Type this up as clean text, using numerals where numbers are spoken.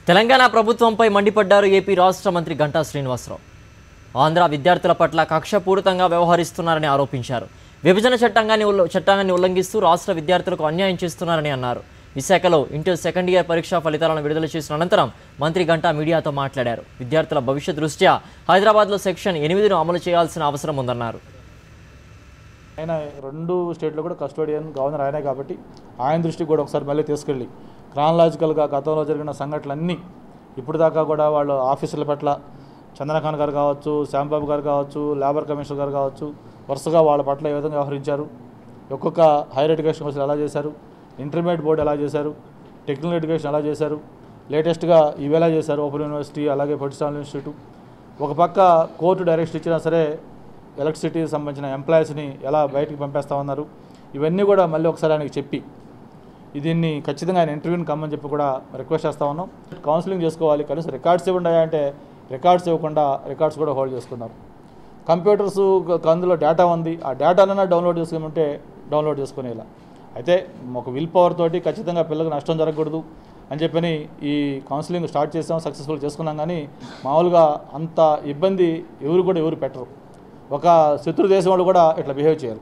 తెలంగాణ ప్రభుత్వంపై మండిపడ్డారు ఏపీ రాష్ట్ర మంత్రి గంటా శ్రీనివాసరావు. ఆంధ్ర విద్యార్థుల పట్ల కక్షపూరితంగా వ్యవహరిస్తున్నారని ఆరోపించారు. విభజన చట్టాన్ని ఉల్లంఘిస్తూ రాష్ట్ర విద్యార్థులకు అన్యాయం చేస్తున్నారని అన్నారు. విశాఖలో ఇంటర్ సెకండ్ ఇయర్ పరీక్షా ఫలితాలను విడుదల చేసిన అనంతరం మంత్రి గంటా మీడియాతో మాట్లాడారు. విద్యార్థుల భవిష్యత్ దృష్ట్యా హైదరాబాద్లో సెక్షన్ 8ను అమలు చేయాల్సిన అవసరం ఉందన్నారు. ఆయన రెండు స్టేట్లో కూడా కస్టోడియన్ గవర్నర్ ఆయనే కాబట్టి ఆయన దృష్టికి కూడా ఒకసారి మళ్ళీ తీసుకెళ్ళి క్రానలాజికల్గా గతంలో జరిగిన సంఘటనలన్నీ ఇప్పుడు దాకా కూడా వాళ్ళు ఆఫీసుల పట్ల చంద్రకాంత్ గారు కావచ్చు, శ్యాంబాబు గారు కావచ్చు, లేబర్ కమిషనర్ గారు కావచ్చు, వరుసగా వాళ్ళ పట్ల ఏ విధంగా వ్యవహరించారు, ఒక్కొక్క హైయర్ ఎడ్యుకేషన్ కౌన్సిల్ ఎలా చేశారు, ఇంటర్మీడియట్ బోర్డు ఎలా చేశారు, టెక్నికల్ ఎడ్యుకేషన్ ఎలా చేశారు, లేటెస్ట్గా ఇవి ఎలా చేశారు, ఓపెన్ యూనివర్సిటీ అలాగే పొలిటికల్ ఇన్స్టిట్యూట్. ఒక పక్క కోర్టు డైరెక్షన్ ఇచ్చినా సరే ఎలక్ట్రిసిటీకి సంబంధించిన ఎంప్లాయీస్ని ఎలా బయటికి పంపేస్తామన్నారు. ఇవన్నీ కూడా మళ్ళీ ఒకసారి ఆయనకి చెప్పి దీన్ని ఖచ్చితంగా ఆయన ఇంటర్వ్యూని కమ్మని చెప్పి కూడా రిక్వెస్ట్ చేస్తా ఉన్నాం. కౌన్సిలింగ్ చేసుకోవాలి, కనీసం రికార్డ్స్ ఇవ్వండి అంటే రికార్డ్స్ ఇవ్వకుండా రికార్డ్స్ కూడా హోల్డ్ చేసుకున్నారు. కంప్యూటర్స్ అందులో డేటా ఉంది, ఆ డేటానైనా డౌన్లోడ్ చేసుకోమంటే డౌన్లోడ్ చేసుకునేలా. అయితే ఒక విల్ పవర్ తోటి ఖచ్చితంగా పిల్లలకు నష్టం జరగకూడదు అని చెప్పని ఈ కౌన్సిలింగ్ స్టార్ట్ చేసాం, సక్సెస్ఫుల్ చేసుకున్నాం. కానీ మామూలుగా అంత ఇబ్బంది ఎవరు పెట్టరు. ఒక శత్రు దేశం వాళ్ళు కూడా ఇట్లా బిహేవ్ చేయరు.